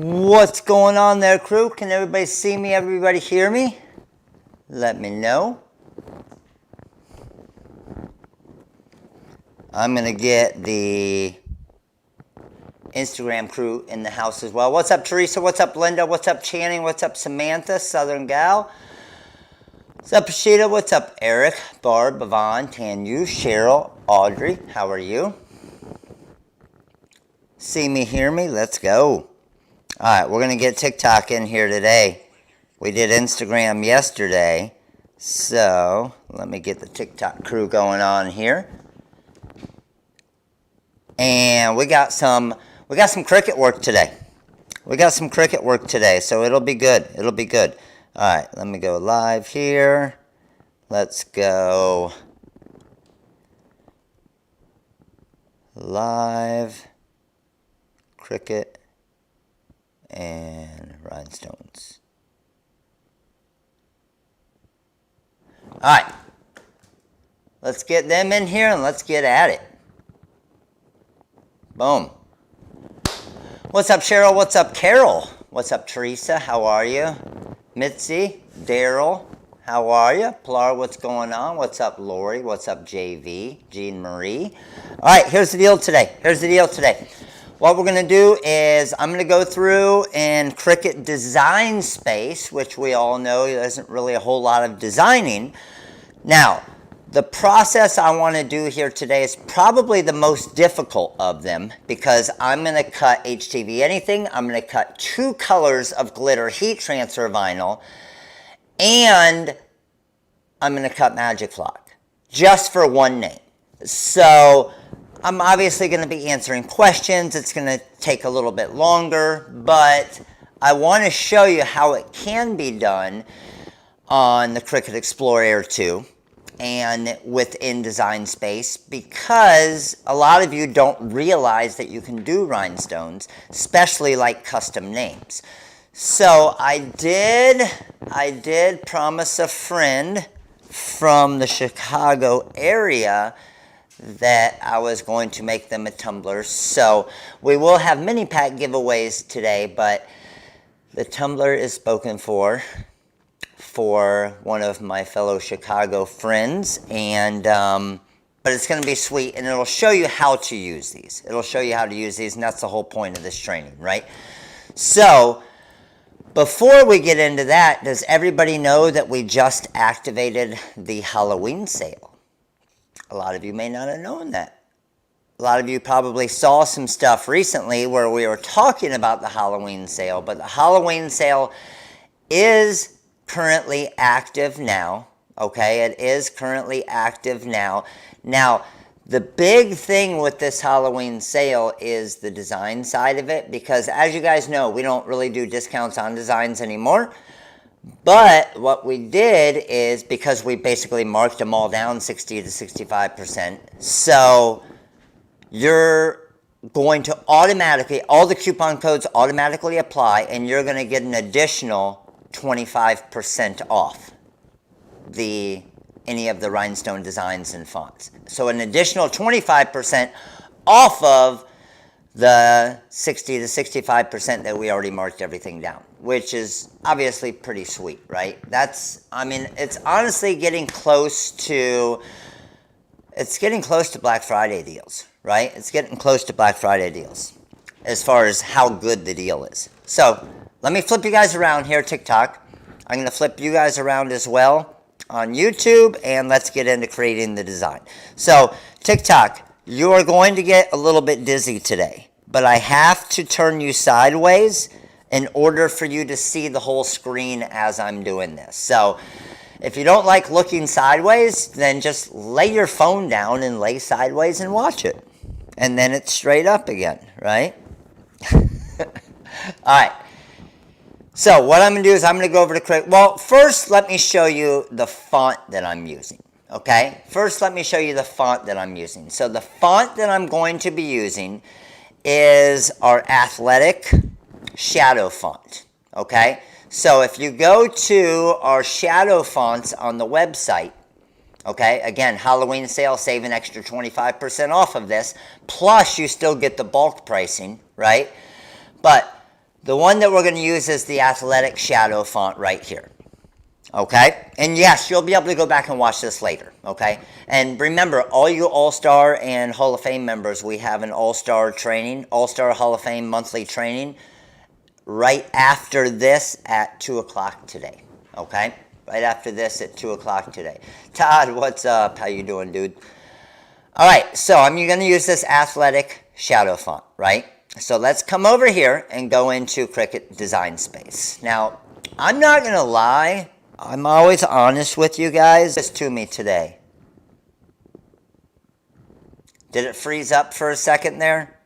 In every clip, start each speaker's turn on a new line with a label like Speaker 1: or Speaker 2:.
Speaker 1: What's going on there, crew? Can everybody see me? Everybody hear me? Let me know. I'm going to get the Instagram crew in the house as well. What's up, Teresa? What's up, Linda? What's up, Channing? What's up, Samantha, Southern Gal? What's up, Rashida? What's up, Eric, Barb, Yvonne, Tanu, Cheryl, Audrey? How are you? See me, hear me? Let's go. All right, we're going to get TikTok in here today. We did Instagram yesterday. So let me get the TikTok crew going on here. And we got some Cricut work today. So it'll be good. It'll be good. All right, let me go live here. Let's go live. Cricut and rhinestones. All right, let's get them in here and let's get at it. Boom. What's up, Cheryl? What's up, Carol? What's up, Teresa? How are you? Mitzi, Daryl, how are you? Pilar, what's going on? What's up, Lori? What's up, JV, Jean Marie? All right, here's the deal today. What we're going to do is I'm going to go through in Cricut Design Space, which we all know there isn't really a whole lot of designing. Now, the process I want to do here today is probably the most difficult of them because I'm going to cut HTV anything. I'm going to cut 2 colors of glitter heat transfer vinyl, and I'm going to cut Magic Flock just for one name. So I'm obviously going to be answering questions. It's going to take a little bit longer, but I want to show you how it can be done on the Cricut Explorer 2 and within Design Space, because a lot of you don't realize that you can do rhinestones, especially like custom names. So I did promise a friend from the Chicago area that I was going to make them a tumbler. So we will have mini pack giveaways today, but the tumbler is spoken for one of my fellow Chicago friends, and but it's going to be sweet, and it'll show you how to use these. And that's the whole point of this training, right? So before we get into that, does everybody know that we just activated the Halloween sale? A lot of you may not have known that. A lot of you probably saw some stuff recently where we were talking about the Halloween sale, but the Halloween sale is currently active now, okay? It is currently active now. Now, the big thing with this Halloween sale is the design side of it, because as you guys know, we don't really do discounts on designs anymore. But what we did is, because we basically marked them all down 60 to 65%, so you're going to automatically, all the coupon codes automatically apply, and you're going to get an additional 25% off any of the rhinestone designs and fonts. So an additional 25% off of the 60 to 65% that we already marked everything down, which is obviously pretty sweet, right? It's honestly getting close to Black Friday deals, right? It's getting close to Black Friday deals as far as how good the deal is. So let me flip you guys around here, TikTok. I'm going to flip you guys around as well on YouTube, and let's get into creating the design. So TikTok, you are going to get a little bit dizzy today, but I have to turn you sideways in order for you to see the whole screen as I'm doing this. So if you don't like looking sideways, then just lay your phone down and lay sideways and watch it. And then it's straight up again, right? All right. So what I'm going to do is I'm going to go over to Cricut. Well, first let me show you the font that I'm using. Okay, first let me show you the font that I'm using. So the font that I'm going to be using is our Athletic Shadow font. Okay, so if you go to our shadow fonts on the website, okay, again, Halloween sale, save an extra 25% off of this, plus you still get the bulk pricing, right? But The one that we're going to use is the Athletic Shadow font right here. Okay? And yes, you'll be able to go back and watch this later. Okay? And remember, all you All-Star and Hall of Fame members, we have an All-Star training, All-Star Hall of Fame monthly training right after this at 2 o'clock today. Okay? Right after this at 2 o'clock today. Todd, what's up? How you doing, dude? All right, so I'm going to use this Athletic Shadow font, right? So let's come over here and go into Cricut Design Space. Now, I'm not going to lie. I'm always honest with you guys. This to me today. Did it freeze up for a second there?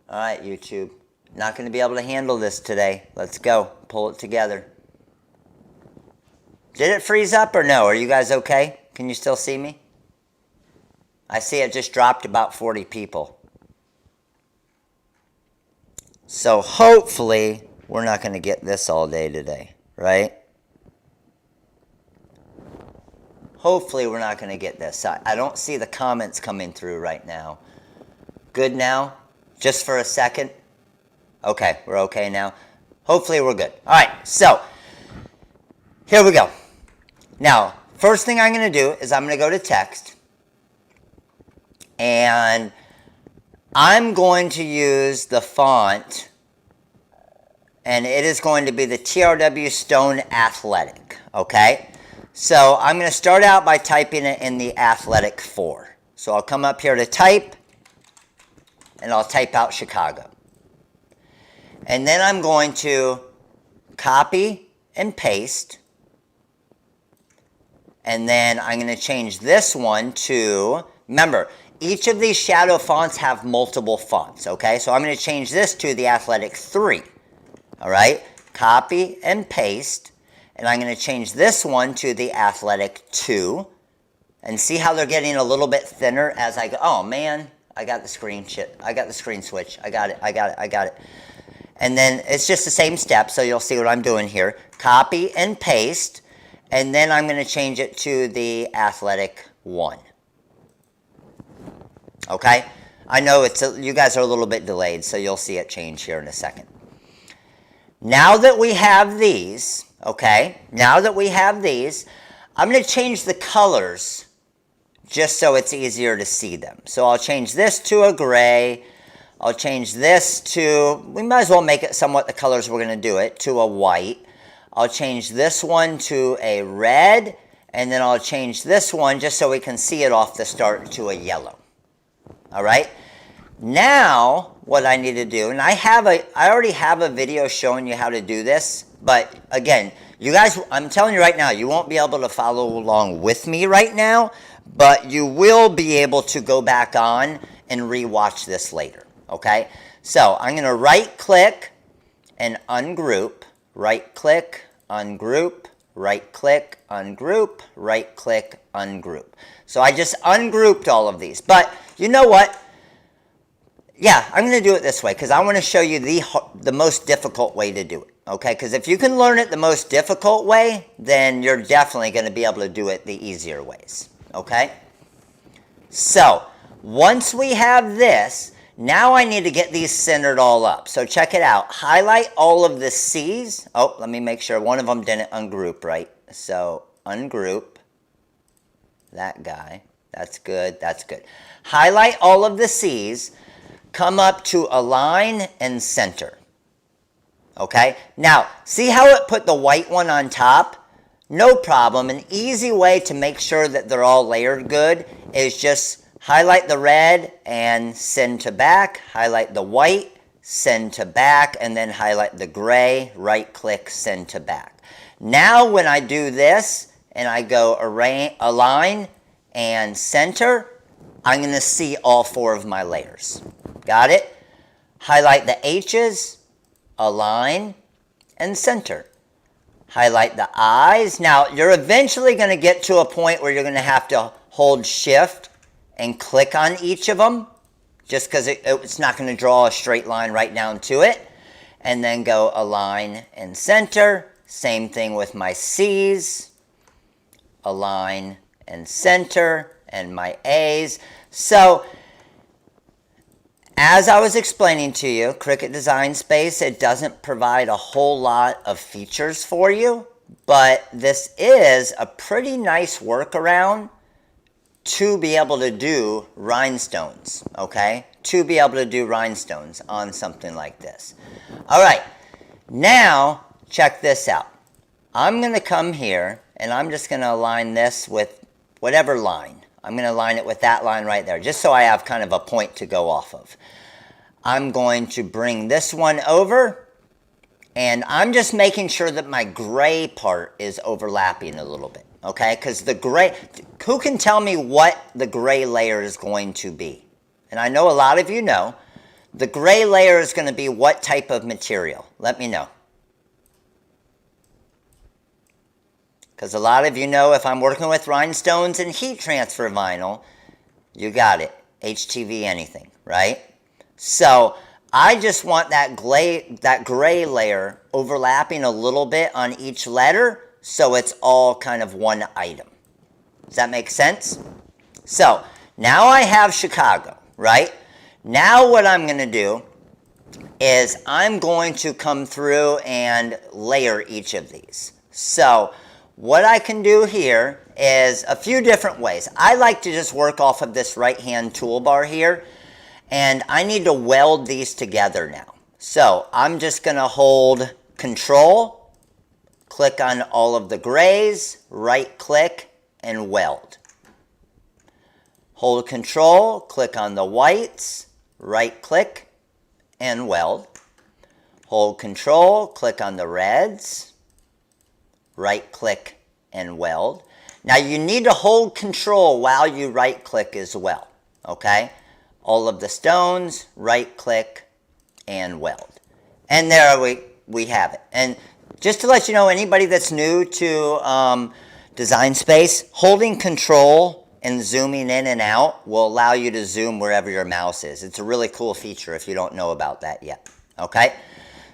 Speaker 1: All right, YouTube. Not going to be able to handle this today. Let's go. Pull it together. Did it freeze up or no? Are you guys okay? Can you still see me? I see it just dropped about 40 people. So hopefully we're not going to get this all day today, right? Hopefully we're not going to get this. I don't see the comments coming through right now. Good now? Just for a second? Okay, we're okay now. Hopefully we're good. All right, so here we go. Now, first thing I'm going to do is I'm going to go to text. And I'm going to use the font. And it is going to be the TRW Stone Athletic. Okay? So I'm going to start out by typing it in the Athletic 4. So I'll come up here to type. And I'll type out Chicago. And then I'm going to copy and paste. And then I'm going to change this one to, remember, each of these shadow fonts have multiple fonts, okay? So I'm going to change this to the Athletic 3, all right? Copy and paste. And I'm going to change this one to the Athletic 2. And see how they're getting a little bit thinner as I go. Oh, man, I got the screen shit. I got the screen switch. I got it. And then it's just the same step, so you'll see what I'm doing here. Copy and paste, and then I'm going to change it to the Athletic 1. Okay? I know you guys are a little bit delayed, so you'll see it change here in a second. Now that we have these, okay, I'm going to change the colors just so it's easier to see them. So I'll change this to a gray. I'll change this to, we might as well make it somewhat the colors we're going to do it, to a white. I'll change this one to a red, and then I'll change this one, just so we can see it off the start, to a yellow. All right? Now, what I need to do, and I already have a video showing you how to do this, but again, you guys, I'm telling you right now, you won't be able to follow along with me right now, but you will be able to go back on and rewatch this later. Okay, so I'm going to right-click and ungroup, right-click, ungroup, right-click, ungroup, right-click, ungroup. So I just ungrouped all of these. But you know what? Yeah, I'm going to do it this way because I want to show you the most difficult way to do it. Okay, because if you can learn it the most difficult way, then you're definitely going to be able to do it the easier ways. Okay? So, once we have this, now I need to get these centered all up. So check it out. Highlight all of the C's. Oh, let me make sure one of them didn't ungroup right. So ungroup that guy. That's good. That's good. Highlight all of the C's. Come up to align and center. Okay? Now, see how it put the white one on top? No problem. An easy way to make sure that they're all layered good is just highlight the red and send to back, highlight the white, send to back, and then highlight the gray, right-click, send to back. Now when I do this and I go align and center, I'm going to see all 4 of my layers. Got it? Highlight the H's, align, and center. Highlight the I's. Now you're eventually going to get to a point where you're going to have to hold shift and click on each of them, just because it's not going to draw a straight line right down to it. And then go align and center. Same thing with my C's. Align and center. And my A's. So As I was explaining to you, Cricut Design Space, it doesn't provide a whole lot of features for you, but this is a pretty nice workaround to be able to do rhinestones, okay? To be able to do rhinestones on something like this. All right, now check this out. I'm going to come here and I'm just going to align this with whatever line. I'm going to align it with that line right there, just so I have kind of a point to go off of. I'm going to bring this one over, and I'm just making sure that my gray part is overlapping a little bit, okay? Because the gray, who can tell me what the gray layer is going to be? And I know a lot of you know. The gray layer is going to be what type of material? Let me know. Because a lot of you know if I'm working with rhinestones and heat transfer vinyl, you got it. HTV anything, right? So I just want that gray layer overlapping a little bit on each letter so it's all kind of one item. Does that make sense? So now I have Chicago, right? Now what I'm going to do is I'm going to come through and layer each of these. So what I can do here is a few different ways. I like to just work off of this right-hand toolbar here, and I need to weld these together now. So I'm just going to hold Control, click on all of the grays, right-click, and weld. Hold Control, click on the whites, right-click, and weld. Hold Control, click on the reds, right-click, and weld. Now you need to hold Control while you right-click as well, okay? All of the stones, right-click, and weld. And there we have it. And just to let you know, anybody that's new to Design Space, holding Control and zooming in and out will allow you to zoom wherever your mouse is. It's a really cool feature if you don't know about that yet, okay?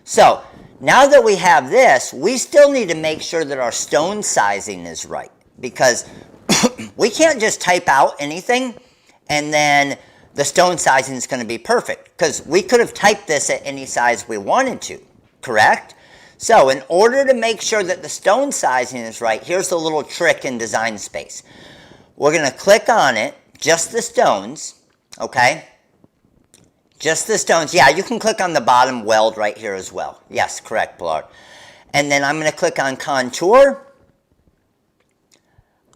Speaker 1: So now that we have this, we still need to make sure that our stone sizing is right, because we can't just type out anything and then the stone sizing is going to be perfect, because we could have typed this at any size we wanted to, correct? So in order to make sure that the stone sizing is right, here's the little trick in Design Space. We're going to click on it, just the stones, okay? Just the stones. Yeah, you can click on the bottom weld right here as well. Yes, correct, Pilar. And then I'm going to click on Contour.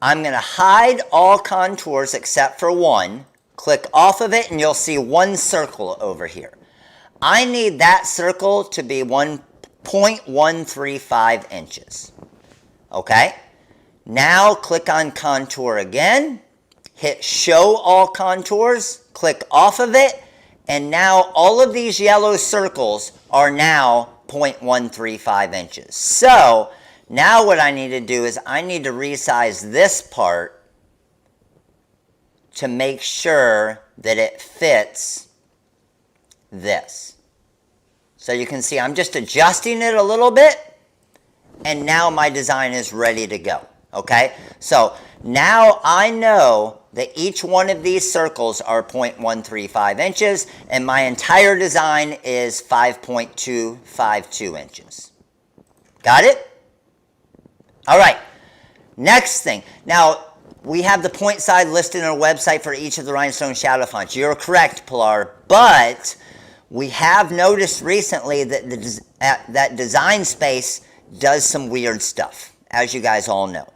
Speaker 1: I'm going to hide all contours except for one. Click off of it and you'll see one circle over here. I need that circle to be 1.135 inches. Okay? Now click on Contour again. Hit Show All Contours. Click off of it. And now all of these yellow circles are now 0.135 inches. So now what I need to do is I need to resize this part to make sure that it fits this. So you can see I'm just adjusting it a little bit, and now my design is ready to go. Okay? So now I know that each one of these circles are 0.135 inches, and my entire design is 5.252 inches. Got it? All right. Next thing. Now, we have the point size listed on our website for each of the rhinestone shadow fonts. You're correct, Pilar, but we have noticed recently that that Design Space does some weird stuff, as you guys all know.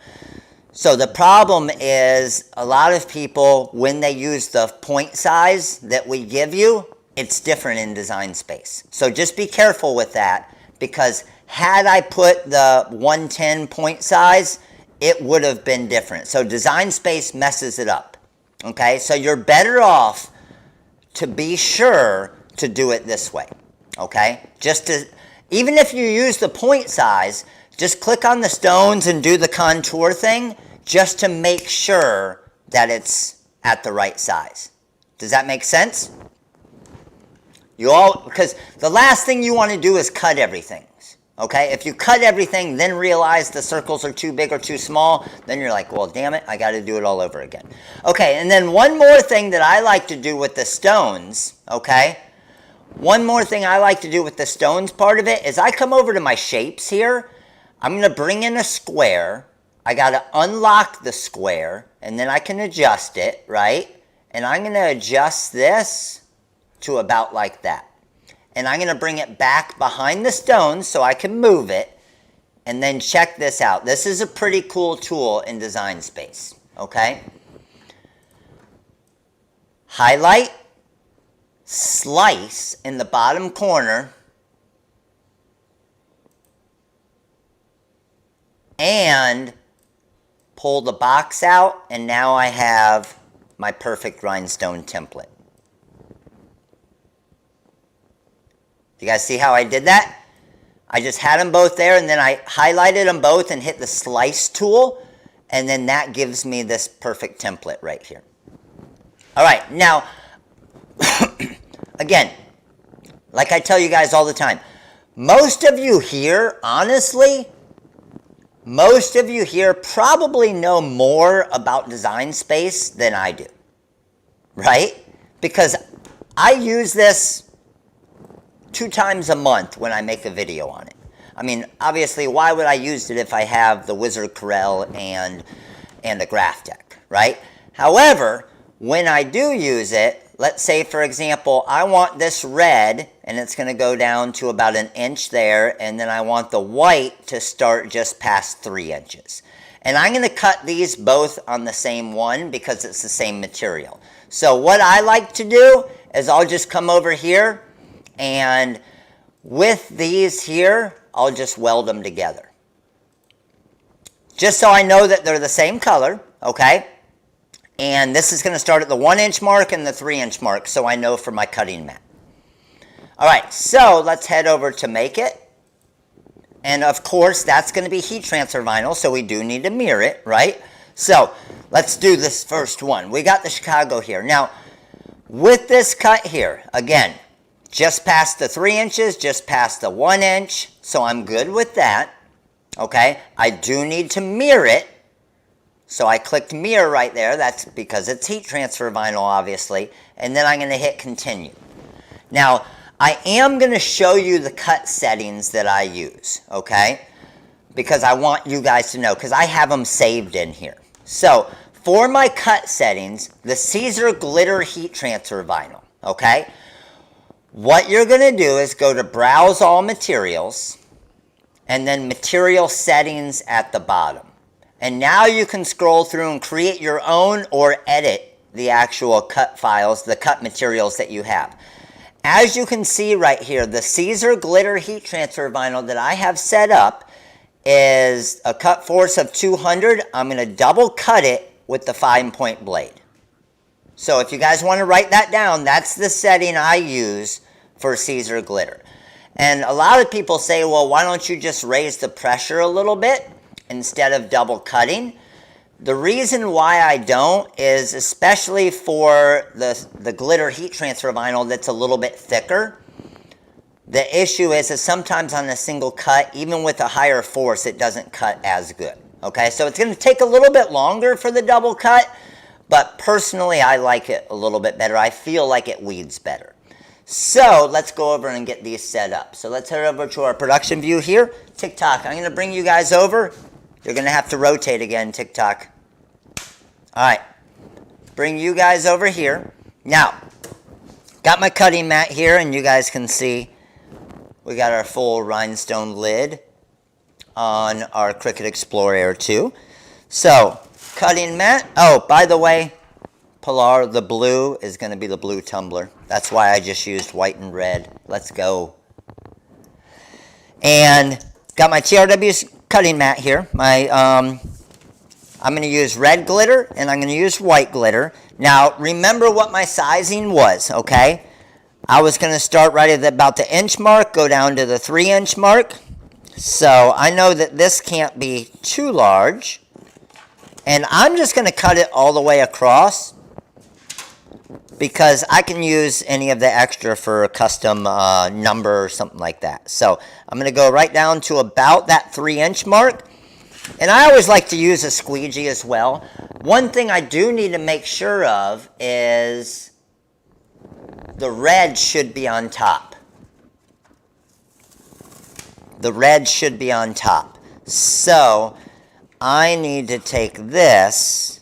Speaker 1: So the problem is a lot of people, when they use the point size that we give you, it's different in Design Space. So just be careful with that, because had I put the 110 point size, it would have been different. So Design Space messes it up. Okay, so you're better off to be sure to do it this way. Okay, even if you use the point size, just click on the stones and do the contour thing, just to make sure that it's at the right size. Does that make sense? Because the last thing you want to do is cut everything. Okay, if you cut everything, then realize the circles are too big or too small, then you're like, well, damn it, I got to do it all over again. Okay, and then one more thing that I like to do with the stones, okay? One more thing I like to do with the stones part of it is I come over to my shapes here. I'm going to bring in a square. I got to unlock the square, and then I can adjust it, right? And I'm going to adjust this to about like that. And I'm going to bring it back behind the stones so I can move it. And then check this out. This is a pretty cool tool in Design Space, okay? Highlight, slice in the bottom corner, and pull the box out, and now I have my perfect rhinestone template. You guys see how I did that? I just had them both there, and then I highlighted them both and hit the slice tool, and then that gives me this perfect template right here. All right, now, again, like I tell you guys all the time, most of you here, honestly, most of you here probably know more about Design Space than I do, right? Because I use this 2 times a month when I make a video on it. I mean, obviously, why would I use it if I have the Wizard Corel and the Graph Deck, right? However, when I do use it, let's say, for example, I want this red, and it's going to go down to about 1 inch there, and then I want the white to start just past 3 inches. And I'm going to cut these both on the same one because it's the same material. So what I like to do is I'll just come over here, and with these here, I'll just weld them together. Just so I know that they're the same color, okay? And this is going to start at the 1 inch mark and the 3 inch mark, so I know for my cutting mat. All right, so let's head over to make it. And of course, that's going to be heat transfer vinyl, so we do need to mirror it, right? So let's do this first one. We got the Chicago here. Now, with this cut here, again, just past the 3 inches, just past the 1 inch, so I'm good with that, okay? I do need to mirror it, so I clicked mirror right there. That's because it's heat transfer vinyl, obviously, and then I'm going to hit continue. Now, I am going to show you the cut settings that I use, okay? Because I want you guys to know, because I have them saved in here. So, for my cut settings, the Caesar Glitter Heat Transfer Vinyl, okay? What you're going to do is go to Browse All Materials, and then Material Settings at the bottom. And now you can scroll through and create your own or edit the actual cut files, the cut materials that you have. As you can see right here, the Caesar Glitter Heat Transfer Vinyl that I have set up is a cut force of 200. I'm going to double cut it with the 5-point blade. So if you guys want to write that down, that's the setting I use for Caesar Glitter. And a lot of people say, well, why don't you just raise the pressure a little bit instead of double cutting? The reason why I don't is, especially for the glitter heat transfer vinyl that's a little bit thicker, the issue is sometimes on a single cut, even with a higher force, it doesn't cut as good. Okay, so it's going to take a little bit longer for the double cut, but personally I like it a little bit better. I feel like it weeds better. So let's go over and get these set up. So let's head over to our production view here. TikTok, I'm going to bring you guys over. You're going to have to rotate again, TikTok. All right, bring you guys over here. Now, got my cutting mat here, and you guys can see we got our full rhinestone lid on our Cricut Explorer Air 2. So, cutting mat. Oh, by the way, Pilar, the blue is going to be the blue tumbler. That's why I just used white and red. Let's go. And got my TRW cutting mat here. I'm going to use red glitter, and I'm going to use white glitter. Now, remember what my sizing was, okay? I was going to start right at about the inch mark, go down to the 3 inch mark. So I know that this can't be too large. And I'm just going to cut it all the way across. because I can use any of the extra for a custom number or something like that. So I'm going to go right down to about that 3-inch mark. And I always like to use a squeegee as well. One thing I do need to make sure of is the red should be on top. The red should be on top. So I need to take this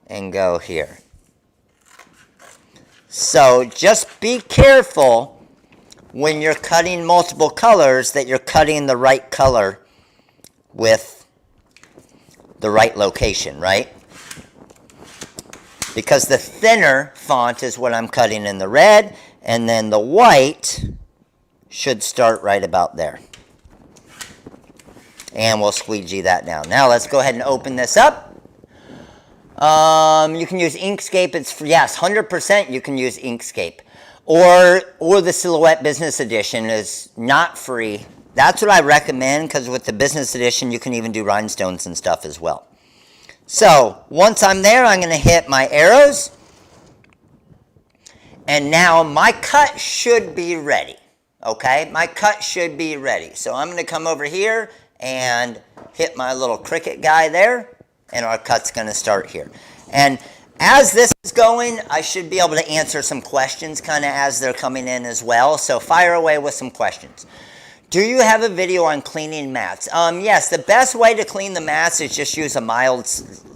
Speaker 1: and go here. So just be careful when you're cutting multiple colors that you're cutting the right color with the right location, right? Because the thinner font is what I'm cutting in the red, and then the white should start right about there. And we'll squeegee that down. Now let's go ahead and open this up. You can use Inkscape. It's free. Yes, 100% you can use Inkscape. Or the Silhouette Business Edition is not free. That's what I recommend, because with the Business Edition, you can even do rhinestones and stuff as well. So, once I'm there, I'm going to hit my arrows. And now my cut should be ready. Okay? My cut should be ready. So, I'm going to come over here and hit my little Cricut guy there. And our cut's going to start here. And as this is going, I should be able to answer some questions kind of as they're coming in as well. So, fire away with some questions. Do you have a video on cleaning mats? Yes, the best way to clean the mats is just use a mild,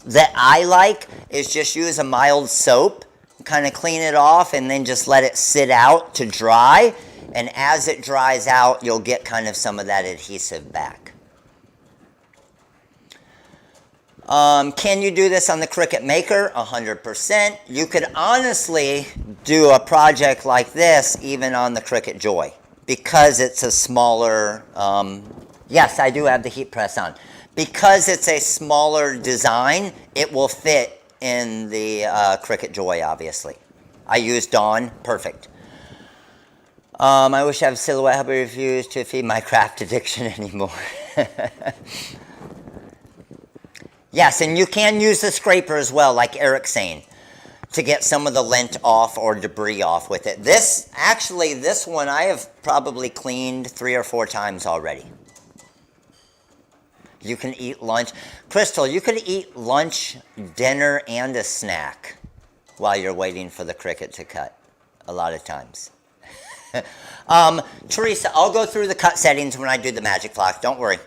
Speaker 1: that I like, is just use a mild soap. Kind of clean it off and then just let it sit out to dry. And as it dries out, you'll get kind of some of that adhesive back. Can you do this on the Cricut Maker? 100%. You could honestly do a project like this even on the Cricut Joy, because it's a smaller, yes, I do have the heat press on. Because it's a smaller design, it will fit in the Cricut Joy, obviously. I used Dawn, perfect. I wish I have Silhouette, but refuse to feed my craft addiction anymore. Yes, and you can use the scraper as well, like Eric's saying, to get some of the lint off or debris off with it. This one I have probably cleaned 3 or 4 times already. You can eat lunch. Crystal, you could eat lunch, dinner, and a snack while you're waiting for the Cricut to cut a lot of times. Teresa, I'll go through the cut settings when I do the magic flock. Don't worry.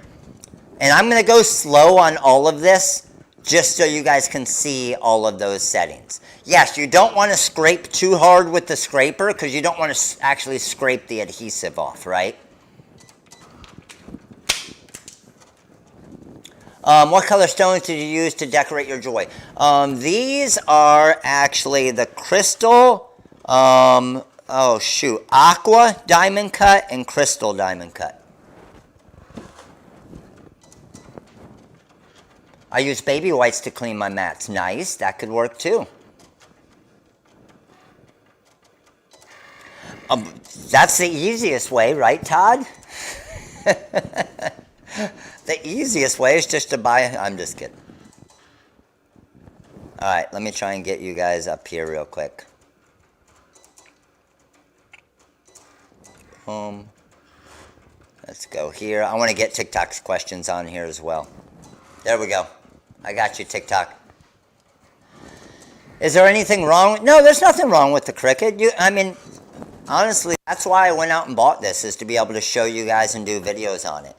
Speaker 1: And I'm going to go slow on all of this just so you guys can see all of those settings. Yes, you don't want to scrape too hard with the scraper because you don't want to actually scrape the adhesive off, right? What color stones did you use to decorate your Joy? These are actually the crystal, aqua diamond cut and crystal diamond cut. I use baby whites to clean my mats. Nice, that could work too. That's the easiest way, right, Todd? The easiest way is just to buy, I'm just kidding. All right, let me try and get you guys up here real quick. Let's go here. I want to get TikTok's questions on here as well. There we go. I got you, TikTok. Is there anything wrong? No, there's nothing wrong with the Cricut. I mean, honestly, that's why I went out and bought this, is to be able to show you guys and do videos on it.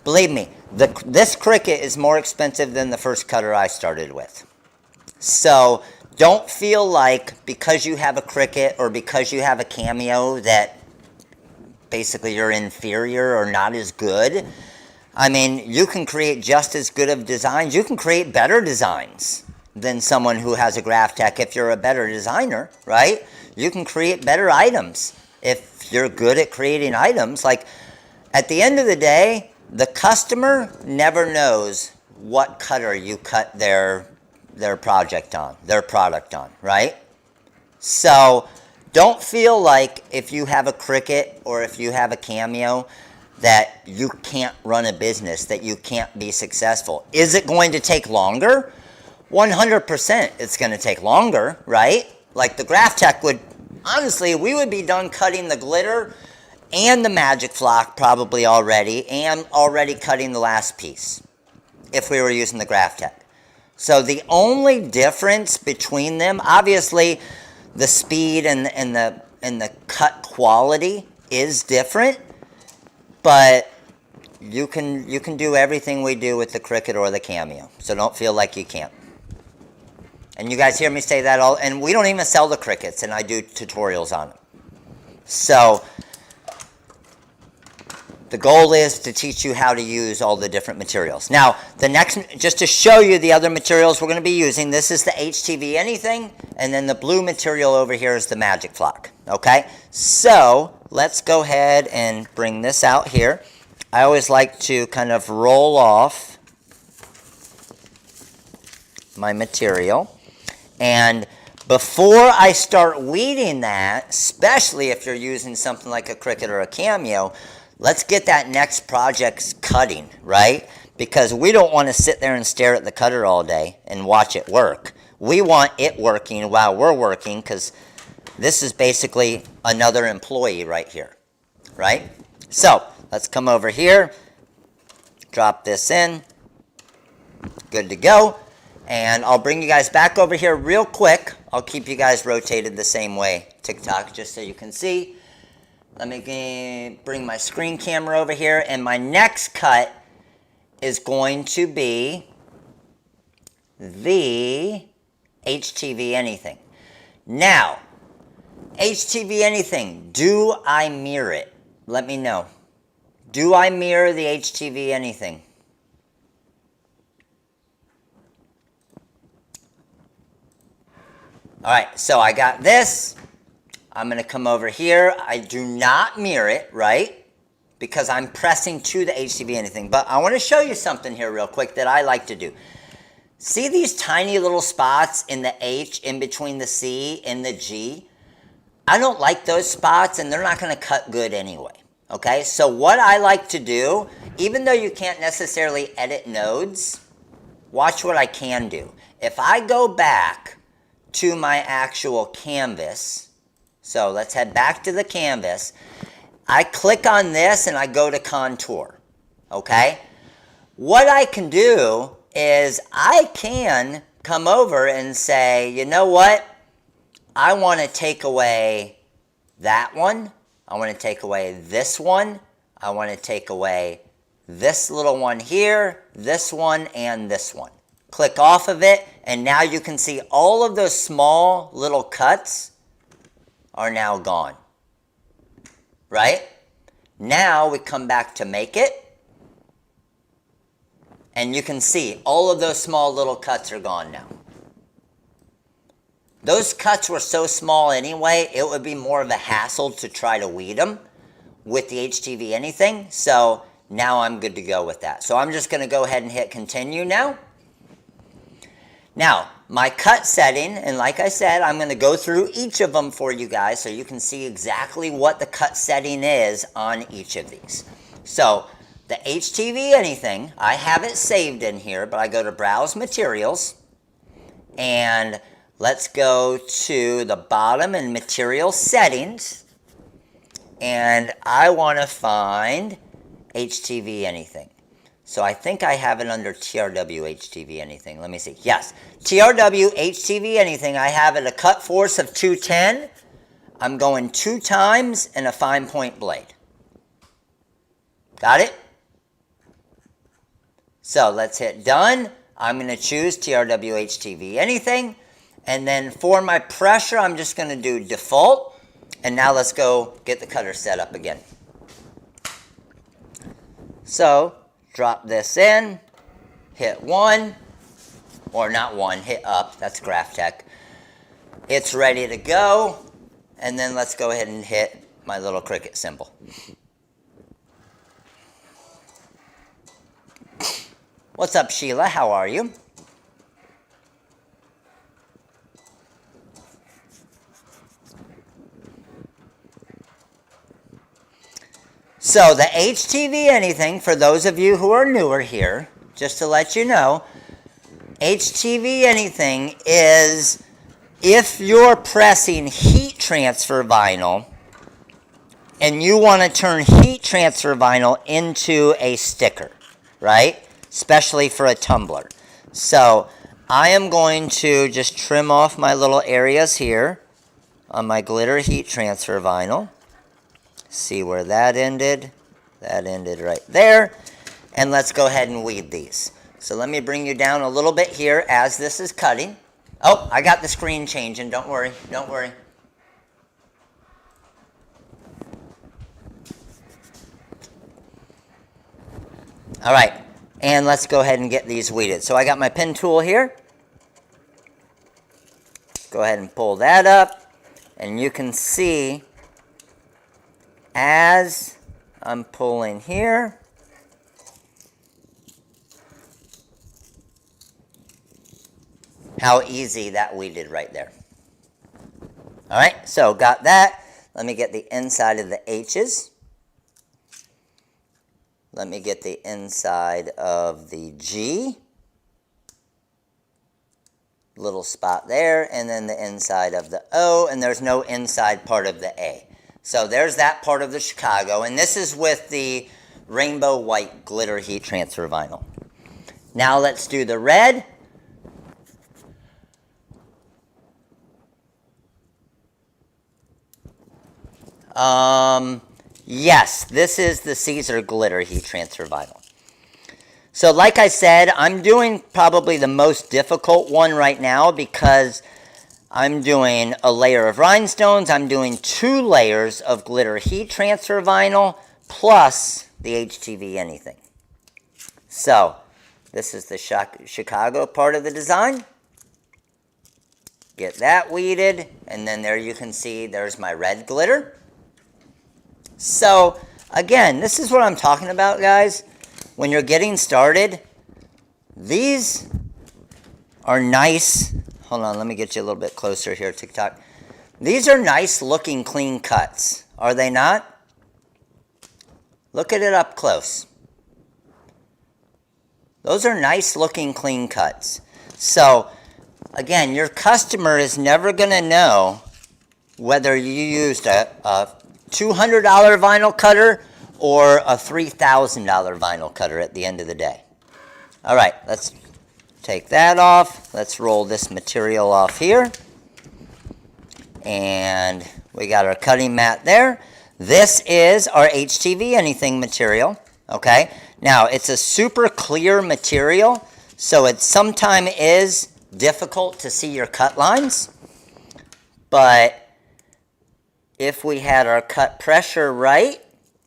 Speaker 1: Believe me, this Cricut is more expensive than the first cutter I started with. So don't feel like because you have a Cricut or because you have a Cameo that basically you're inferior or not as good. I mean, you can create just as good of designs. You can create better designs than someone who has a Graphtec if you're a better designer, right? You can create better items if you're good at creating items. Like, at the end of the day, the customer never knows what cutter you cut their project on, their product on, right? So don't feel like if you have a Cricut or if you have a Cameo that you can't run a business, that you can't be successful. Is it going to take longer? 100% it's going to take longer, right? Like the Graphtec would, honestly, we would be done cutting the glitter and the magic flock probably already, and already cutting the last piece if we were using the Graphtec. So the only difference between them, obviously the speed and the cut quality is different, but you can do everything we do with the Cricut or the Cameo, so don't feel like you can't. And you guys hear me say that all, and we don't even sell the Cricuts, and I do tutorials on them. So the goal is to teach you how to use all the different materials. Now, the next, just to show you the other materials we're going to be using, this is the HTV anything, and then the blue material over here is the magic flock, okay? So let's go ahead and bring this out here. I always like to kind of roll off my material. And before I start weeding that, especially if you're using something like a Cricut or a Cameo, let's get that next project cutting, right? Because we don't want to sit there and stare at the cutter all day and watch it work. We want it working while we're working, because this is basically another employee right here, right? So let's come over here, drop this in, good to go. And I'll bring you guys back over here real quick. I'll keep you guys rotated the same way, TikTok, just so you can see. Let me bring my screen camera over here, and my next cut is going to be the HTV anything. Now, HTV anything, do I mirror it? Let me know. Do I mirror the HTV anything? All right, so I got this. I'm going to come over here. I do not mirror it, right? Because I'm pressing to the HTV anything. But I want to show you something here real quick that I like to do. See these tiny little spots in the H, in between the C and the G? I don't like those spots, and they're not going to cut good anyway. Okay, so what I like to do, even though you can't necessarily edit nodes, watch what I can do. If I go back to my actual canvas, so let's head back to the canvas, I click on this and I go to contour, okay? What I can do is I can come over and say, you know what? I want to take away that one. I want to take away this one. I want to take away this little one here, this one, and this one. Click off of it, and now you can see all of those small little cuts are now gone. Right? Now we come back to make it, and you can see all of those small little cuts are gone now. Those cuts were so small anyway, it would be more of a hassle to try to weed them with the HTV anything. So now I'm good to go with that. So I'm just going to go ahead and hit continue now. Now, my cut setting, and like I said, I'm going to go through each of them for you guys so you can see exactly what the cut setting is on each of these. So the HTV anything, I have it saved in here, but I go to Browse Materials, and let's go to the bottom in Material Settings, and I want to find HTV anything. So I think I have it under TRW HTV anything. Let me see. Yes, TRW HTV anything. I have it a cut force of 210. I'm going 2 times and a fine point blade. Got it? So let's hit done. I'm going to choose TRW HTV anything. And then for my pressure, I'm just going to do default. And now let's go get the cutter set up again. So drop this in, hit 1, or not 1, hit up, that's Graphtec. It's ready to go, and then let's go ahead and hit my little Cricut symbol. What's up, Sheila? How are you? So the HTV anything, for those of you who are newer here, just to let you know, HTV anything is if you're pressing heat transfer vinyl and you want to turn heat transfer vinyl into a sticker, right? Especially for a tumbler. So I am going to just trim off my little areas here on my glitter heat transfer vinyl. See where that ended? That ended right there. And let's go ahead and weed these. So let me bring you down a little bit here as this is cutting. Oh, I got the screen changing. Don't worry. Don't worry. All right. And let's go ahead and get these weeded. So I got my pen tool here. Go ahead and pull that up. And you can see as I'm pulling here, how easy that weeded right there. All right, so got that. Let me get the inside of the H's. Let me get the inside of the G. Little spot there, and then the inside of the O, and there's no inside part of the A. So there's that part of the Chicago, and this is with the rainbow white glitter heat transfer vinyl. Now let's do the red. Yes, this is the Caesar glitter heat transfer vinyl. So like I said, I'm doing probably the most difficult one right now because I'm doing a layer of rhinestones. I'm doing 2 layers of glitter heat transfer vinyl plus the HTV anything. So this is the Chicago part of the design. Get that weeded, and then there you can see there's my red glitter. So again, this is what I'm talking about, guys. When you're getting started, these are nice. Hold on, let me get you a little bit closer here, TikTok. These are nice looking clean cuts, are they not? Look at it up close. Those are nice looking clean cuts. So again, your customer is never going to know whether you used a $200 vinyl cutter or a $3,000 vinyl cutter at the end of the day. All right, let's take that off. Let's roll this material off here. And we got our cutting mat there. This is our HTV anything material, okay? Now, it's a super clear material, so it sometimes is difficult to see your cut lines, but if we had our cut pressure right,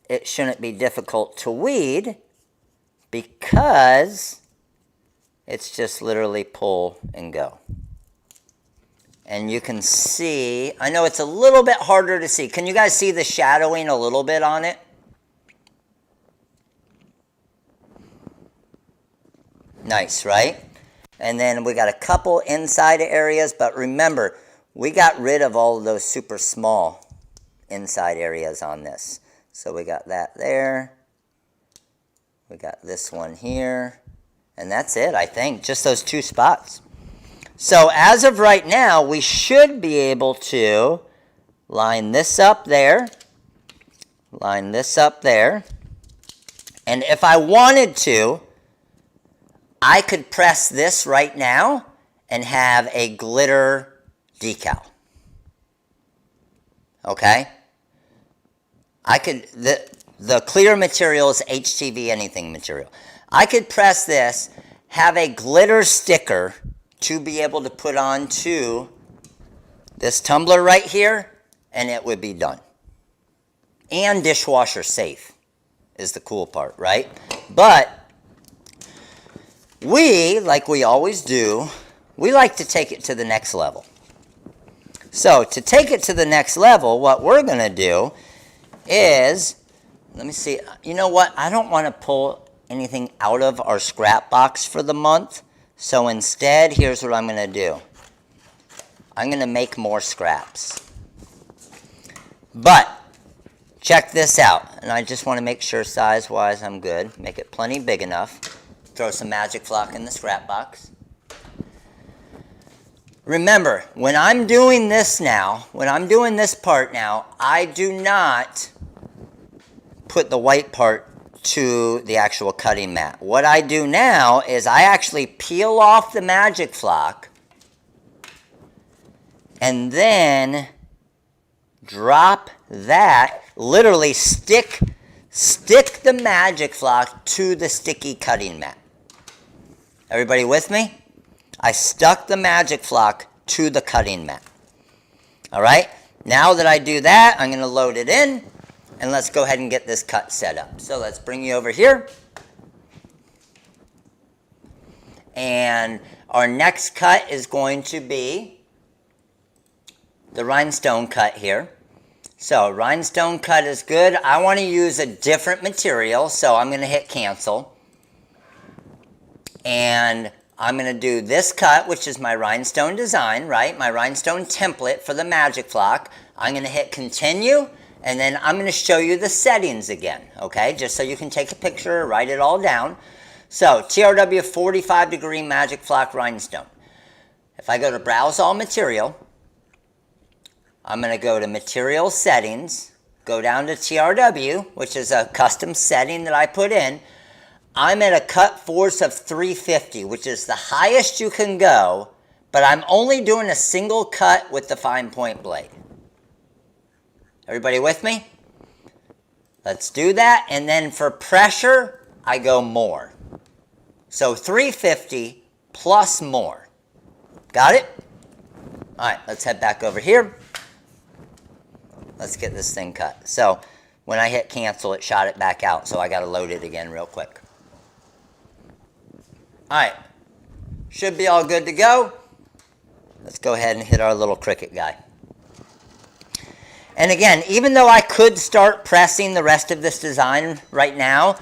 Speaker 1: it shouldn't be difficult to weed because it's just literally pull and go. And you can see, I know it's a little bit harder to see. Can you guys see the shadowing a little bit on it? Nice, right? And then we got a couple inside areas, but remember, we got rid of all of those super small inside areas on this. So we got that there. We got this one here. And that's it, I think, just those 2 spots. So as of right now, we should be able to line this up there, line this up there. And if I wanted to, I could press this right now and have a glitter decal. Okay? I could, the clear material is HTV anything material. I could press this, have a glitter sticker to be able to put onto this tumbler right here, and it would be done. And dishwasher safe is the cool part, right? But we, like we always do, we like to take it to the next level. So to take it to the next level, what we're going to do is, let me see, you know what? I don't want to pull anything out of our scrap box for the month. So instead, here's what I'm going to do. I'm going to make more scraps. But check this out. And I just want to make sure size-wise I'm good. Make it plenty big enough. Throw some magic flock in the scrap box. Remember, when I'm doing this now, when I'm doing this part now, I do not put the white part to the actual cutting mat. What I do now is I actually peel off the Magic Flock and then drop that, literally stick the Magic Flock to the sticky cutting mat. Everybody with me? I stuck the Magic Flock to the cutting mat. All right, now that I do that, I'm going to load it in, and let's go ahead and get this cut set up. So let's bring you over here. And our next cut is going to be the rhinestone cut here. So rhinestone cut is good. I want to use a different material, so I'm going to hit cancel. And I'm going to do this cut, which is my rhinestone design, right? My rhinestone template for the Magic Flock. I'm going to hit continue, and then I'm going to show you the settings again, okay? Just so you can take a picture, write it all down. So TRW 45 degree Magic Flock rhinestone. If I go to browse all material, I'm going to go to material settings, go down to TRW, which is a custom setting that I put in. I'm at a cut force of 350, which is the highest you can go, but I'm only doing a single cut with the fine point blade. Everybody with me? Let's do that, and then for pressure, I go more. So 350 plus more. Got it? All right, let's head back over here. Let's get this thing cut. So when I hit cancel, it shot it back out, so I got to load it again real quick. All right, should be all good to go. Let's go ahead and hit our little Cricut guy. And again, even though I could start pressing the rest of this design right now,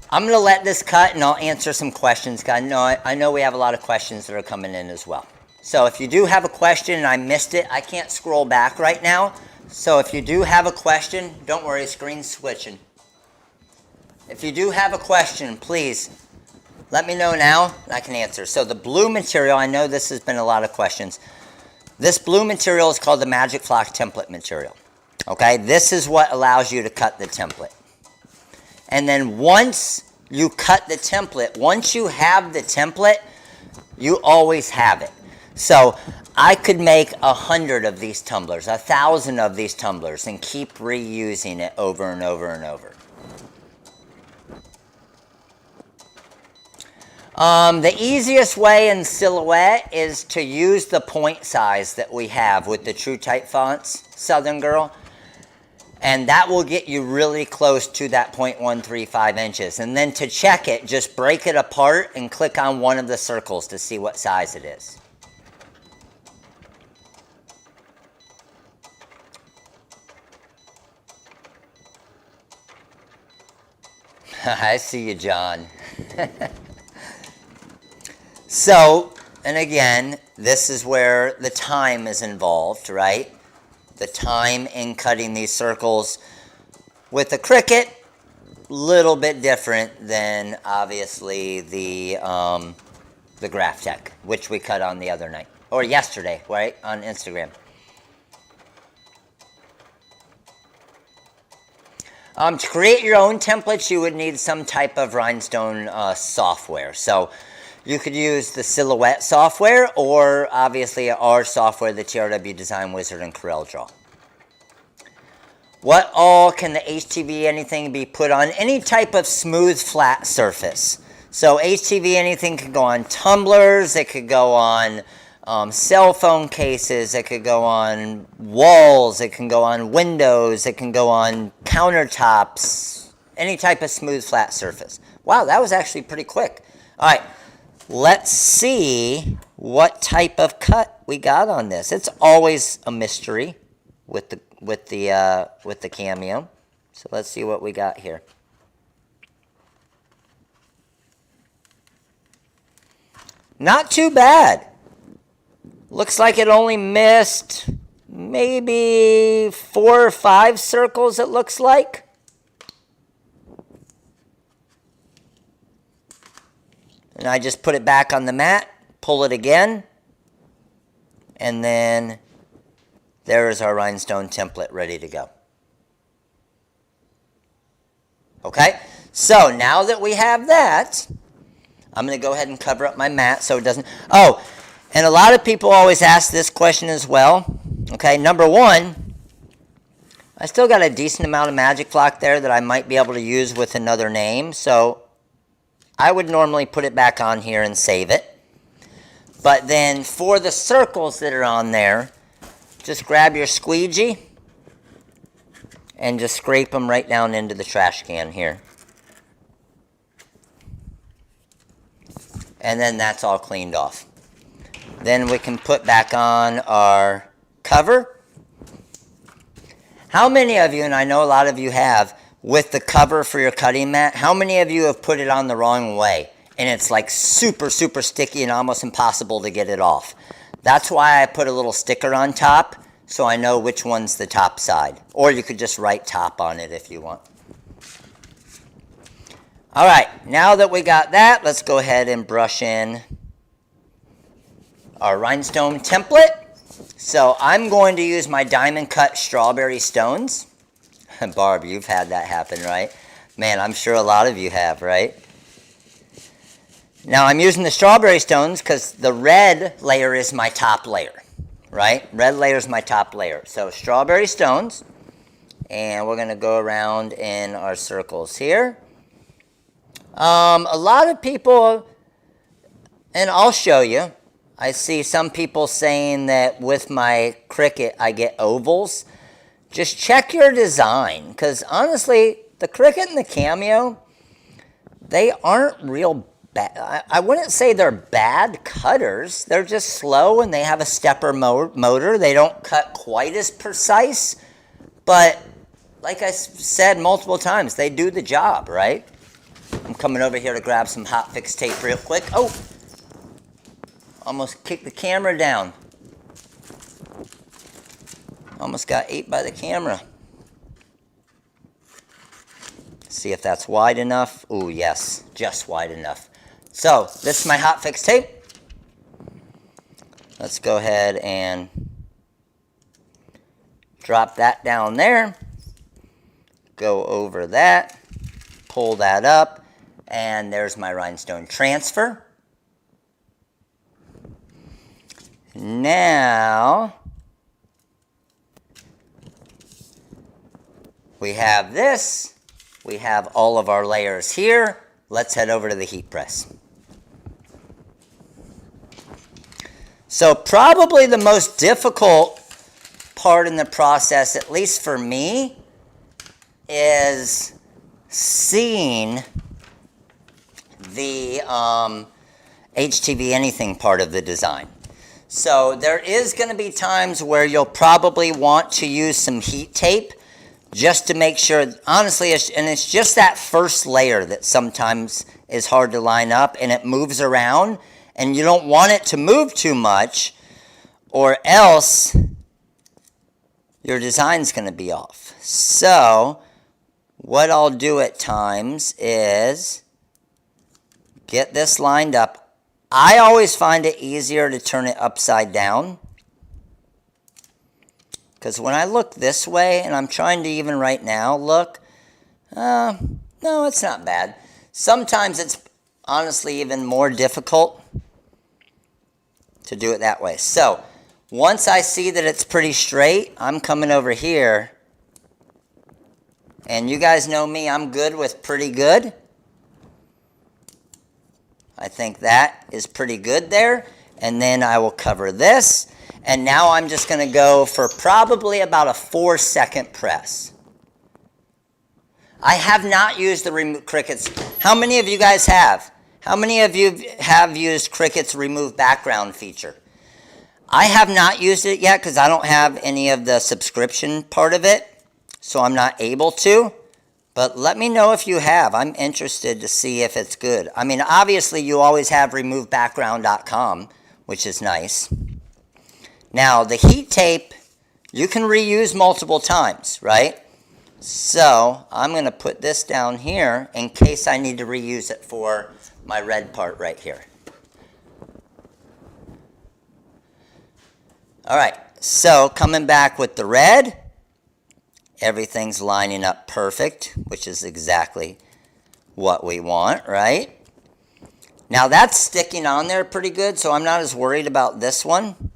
Speaker 1: I'm going to let this cut and I'll answer some questions. I know we have a lot of questions that are coming in as well. So if you do have a question and I missed it, I can't scroll back right now. So if you do have a question, don't worry, screen's switching. If you do have a question, please let me know now and I can answer. So the blue material, I know this has been a lot of questions. This blue material is called the Magic Flock template material. Okay, this is what allows you to cut the template. And then once you cut the template, once you have the template, you always have it. So I could make 100 of these tumblers, 1,000 of these tumblers, and keep reusing it over and over and over. The easiest way in Silhouette is to use the point size that we have with the True Type fonts, Southern Girl. And that will get you really close to that 0.135 inches. And then to check it, just break it apart and click on one of the circles to see what size it is. I see you, John. So, and again, this is where the time is involved, right? The time in cutting these circles with the Cricut, little bit different than obviously the Graph Tech, which we cut on the other night, or yesterday, right, on Instagram. To create your own templates, you would need some type of Rhinestone software. So you could use the Silhouette software, or obviously our software, the TRW Design Wizard and CorelDRAW. What all can the HTV anything be put on? Any type of smooth, flat surface. So HTV anything could go on tumblers, it could go on cell phone cases, it could go on walls, it can go on windows, it can go on countertops, any type of smooth, flat surface. Wow, that was actually pretty quick. All right. Let's see what type of cut we got on this. It's always a mystery with the Cameo. So let's see what we got here. Not too bad. Looks like it only missed maybe 4 or 5 circles, it looks like. And I just put it back on the mat, pull it again, And then there is our rhinestone template ready to go. Okay, so now that we have that, I'm going to go ahead and cover up my mat so it doesn't... Oh, and a lot of people always ask this question as well. Okay, number one, I still got a decent amount of magic flock there that I might be able to use with another name. So I would normally put it back on here and save it. But then for the circles that are on there, just grab your squeegee and just scrape them right down into the trash can here. And then that's all cleaned off. Then we can put back on our cover. How many of you, and I know a lot of you have, with the cover for your cutting mat, how many of you have put it on the wrong way? And it's like super, super sticky and almost impossible to get it off. That's why I put a little sticker on top, so I know which one's the top side. Or you could just write top on it if you want. All right, now that we got that, let's go ahead and brush in our rhinestone template. So I'm going to use my diamond cut strawberry stones. Barb, you've had that happen, right? Man, I'm sure a lot of you have, right? Now I'm using the strawberry stones because the red layer is my top layer, right? Red layer is my top layer. So strawberry stones, and we're going to go around in our circles here. A lot of people, and I'll show you, I see some people saying that with my Cricut I get ovals. Just check your design, because honestly, the Cricut and the Cameo, they aren't real bad. I wouldn't say they're bad cutters. They're just slow and they have a stepper motor. They don't cut quite as precise, but like I said multiple times, they do the job, right? I'm coming over here to grab some hot fix tape real quick. Oh, almost kicked the camera down. Almost got ate by the camera. See if that's wide enough. Oh, yes, just wide enough. So, this is my hot fix tape. Let's go ahead and drop that down there. Go over that. Pull that up. And there's my rhinestone transfer. Now, we have this. We have all of our layers here. Let's head over to the heat press. So probably the most difficult part in the process, at least for me, is seeing the HTV anything part of the design. So there is going to be times where you'll probably want to use some heat tape just to make sure, honestly, and it's just that first layer that sometimes is hard to line up and it moves around and you don't want it to move too much or else your design's going to be off. So what I'll do at times is get this lined up. I always find it easier to turn it upside down. Because when I look this way, and I'm trying to even right now look, no, it's not bad. Sometimes it's honestly even more difficult to do it that way. So once I see that it's pretty straight, I'm coming over here. And you guys know me, I'm good with pretty good. I think that is pretty good there. And then I will cover this. And now I'm just going to go for probably about a 4-second press. I have not used the Cricut's. How many of you guys have? How many of you have used Cricut's remove background feature? I have not used it yet because I don't have any of the subscription part of it. So I'm not able to. But let me know if you have. I'm interested to see if it's good. I mean, obviously, you always have removebackground.com, which is nice. Now, the heat tape, you can reuse multiple times, right? So I'm going to put this down here in case I need to reuse it for my red part right here. All right, so coming back with the red, everything's lining up perfect, which is exactly what we want, right? Now that's sticking on there pretty good, so I'm not as worried about this one.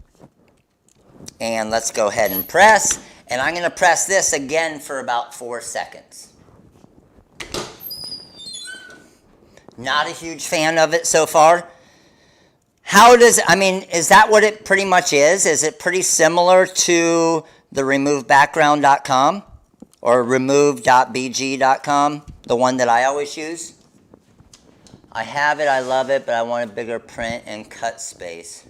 Speaker 1: And let's go ahead and press. And I'm going to press this again for about 4 seconds. Not a huge fan of it so far. How does, I mean, is that what it pretty much is? Is it pretty similar to the removebackground.com or remove.bg.com, the one that I always use? I have it, I love it, but I want a bigger print and cut space.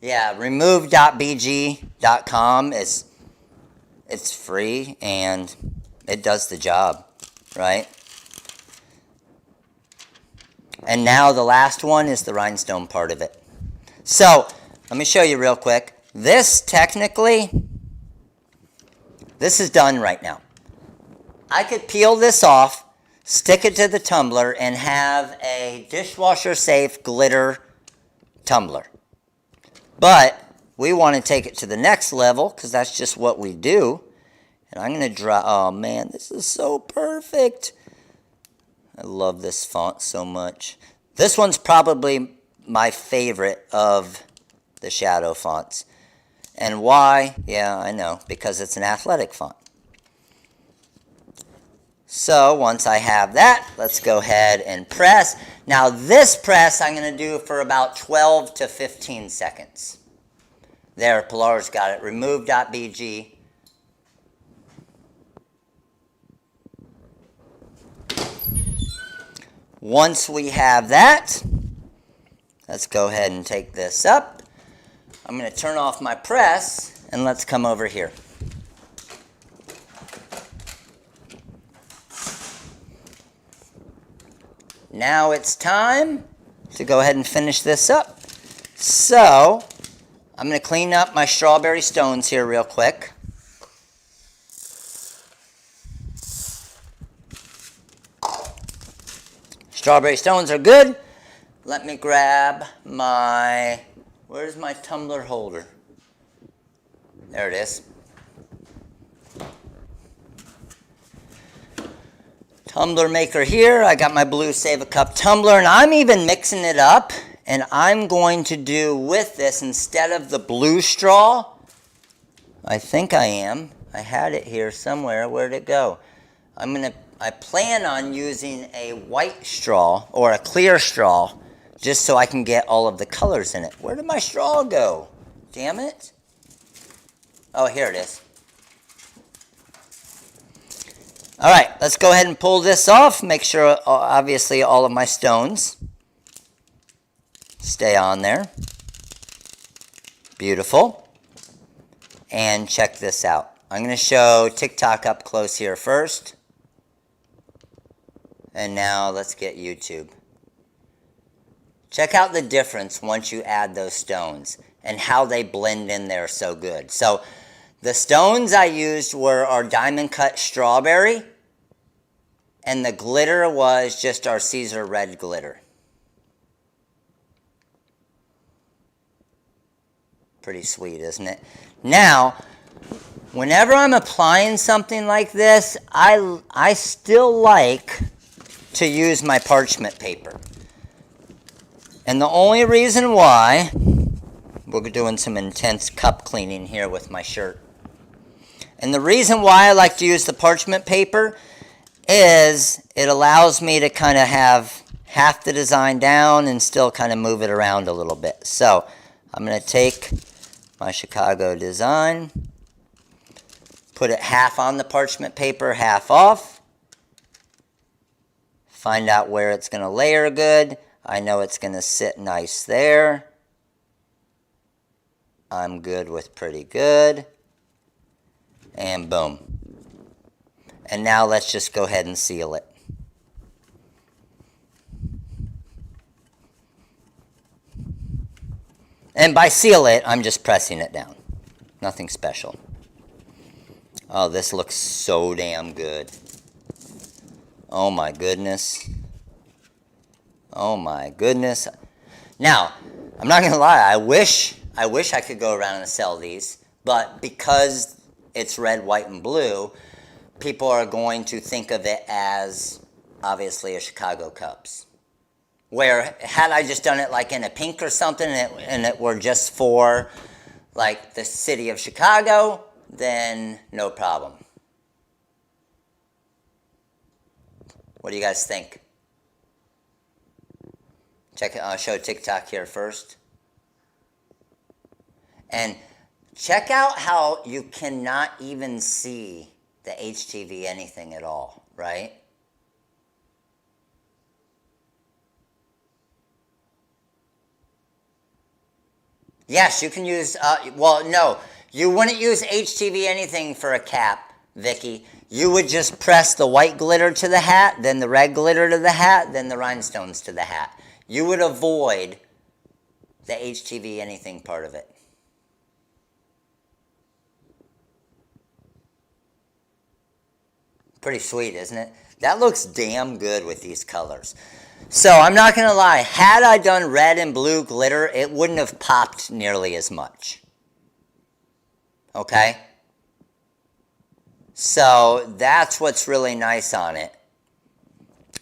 Speaker 1: Yeah, remove.bg.com it's free and it does the job, right? And now the last one is the rhinestone part of it. So, let me show you real quick. This technically, this is done right now. I could peel this off, stick it to the tumbler, and have a dishwasher safe glitter tumbler. But we want to take it to the next level because that's just what we do. And I'm going to draw, oh man, this is so perfect. I love this font so much. This one's probably my favorite of the shadow fonts. And why? Yeah, I know, because it's an athletic font. So once I have that, let's go ahead and press. Now this press I'm going to do for about 12 to 15 seconds. There, Pilar's got it. Remove.bg. Once we have that, let's go ahead and take this up. I'm going to turn off my press and let's come over here. Now it's time to go ahead and finish this up. So, I'm going to clean up my strawberry stones here real quick. Strawberry stones are good. Let me grab my, where's my tumbler holder? There it is. Tumbler maker here. I got my blue Save a Cup tumbler, and I'm even mixing it up. And I'm going to do with this, instead of the blue straw, I think I am. I had it here somewhere. Where'd it go? I plan on using a white straw or a clear straw just so I can get all of the colors in it. Where did my straw go? Damn it. Oh, here it is. All right, let's go ahead and pull this off. Make sure, obviously, all of my stones stay on there. Beautiful. And check this out. I'm going to show TikTok up close here first. And now let's get YouTube. Check out the difference once you add those stones and how they blend in there so good. So the stones I used were our diamond cut strawberry, and the glitter was just our Caesar red glitter. Pretty sweet, isn't it? Now, whenever I'm applying something like this, I still like to use my parchment paper. And the only reason why, we're doing some intense cup cleaning here with my shirt. And the reason why I like to use the parchment paper is it allows me to kind of have half the design down and still kind of move it around a little bit. So I'm going to take my Chicago design, put it half on the parchment paper, half off. Find out where it's going to layer good. I know it's going to sit nice there. I'm good with pretty good. And boom. And now let's just go ahead and seal it. And by seal it, I'm just pressing it down. Nothing special. Oh, this looks so damn good. Oh my goodness. Oh my goodness. Now, I'm not going to lie, I wish I wish I could go around and sell these, but because it's red, white, and blue, people are going to think of it as obviously a Chicago Cubs. Where had I just done it like in a pink or something and it were just for like the city of Chicago, then no problem. What do you guys think? Check it. I'll show TikTok here first. And check out how you cannot even see the HTV anything at all, right? Yes, you can use, well, no, you wouldn't use HTV anything for a cap, Vicky. You would just press the white glitter to the hat, then the red glitter to the hat, then the rhinestones to the hat. You would avoid the HTV anything part of it. Pretty sweet, isn't it? That looks damn good with these colors. So I'm not going to lie, had I done red and blue glitter, it wouldn't have popped nearly as much. Okay? So that's what's really nice on it,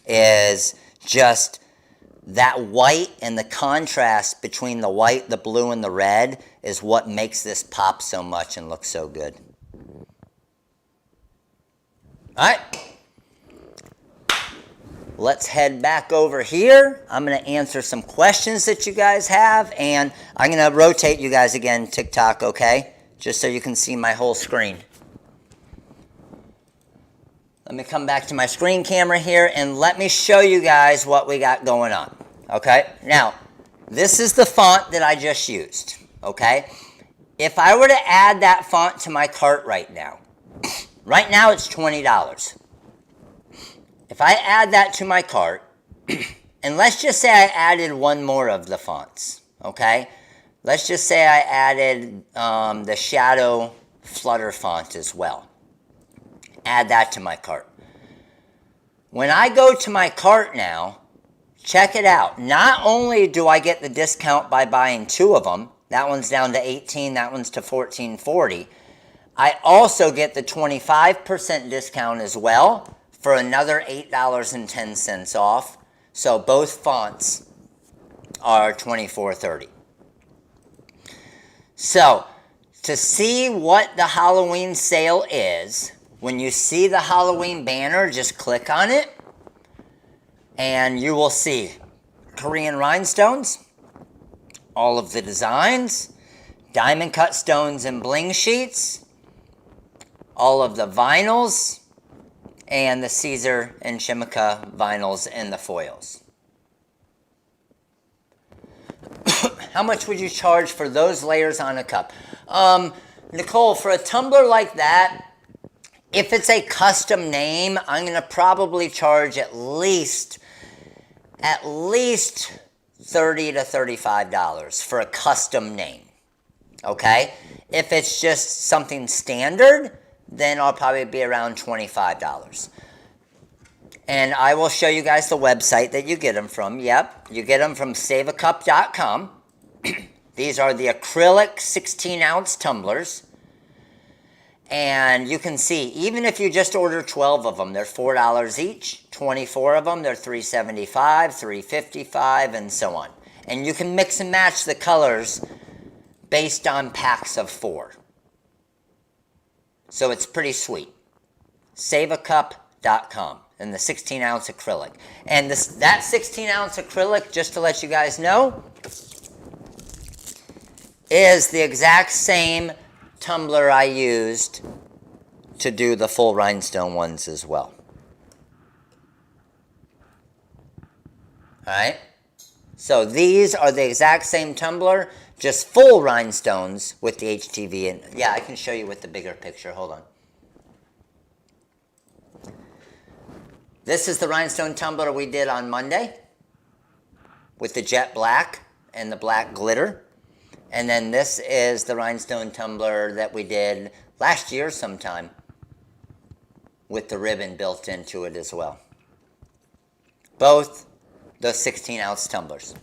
Speaker 1: is just that white and the contrast between the white, the blue, and the red is what makes this pop so much and look so good. All right. Let's head back over here. I'm going to answer some questions that you guys have, and I'm going to rotate you guys again, TikTok, okay? Just so you can see my whole screen. Let me come back to my screen camera here, and let me show you guys what we got going on, okay? Now, this is the font that I just used, okay? If I were to add that font to my cart right now it's $20. If I add that to my cart, and let's just say I added one more of the fonts, okay? Let's just say I added the Shadow Flutter font as well. Add that to my cart. When I go to my cart now, check it out. Not only do I get the discount by buying two of them, that one's down to $18, that one's to $14.40. I also get the 25% discount as well for another $8.10 off. So both fonts are $24.30. So to see what the Halloween sale is, when you see the Halloween banner, just click on it and you will see Korean rhinestones, all of the designs, diamond cut stones and bling sheets, all of the vinyls, and the Caesar and Shimika vinyls and the foils. How much would you charge for those layers on a cup? Nicole, for a tumbler like that, if it's a custom name, I'm going to probably charge at least $30 to $35 for a custom name. Okay? If it's just something standard, then I'll probably be around $25. And I will show you guys the website that you get them from. Yep, you get them from saveacup.com. These are the acrylic 16-ounce tumblers. And you can see, even if you just order 12 of them, they're $4 each. 24 of them, they're $3.75, $3.55, and so on. And you can mix and match the colors based on packs of 4. So it's pretty sweet. Saveacup.com and the 16-ounce acrylic. And that 16-ounce acrylic, just to let you guys know, is the exact same tumbler I used to do the full rhinestone ones as well. Alright? So these are the exact same tumbler, just full rhinestones with the HTV. And yeah, I can show you with the bigger picture. Hold on. This is the rhinestone tumbler we did on Monday with the jet black and the black glitter. And then this is the rhinestone tumbler that we did last year sometime with the ribbon built into it as well. Both the 16-ounce tumblers.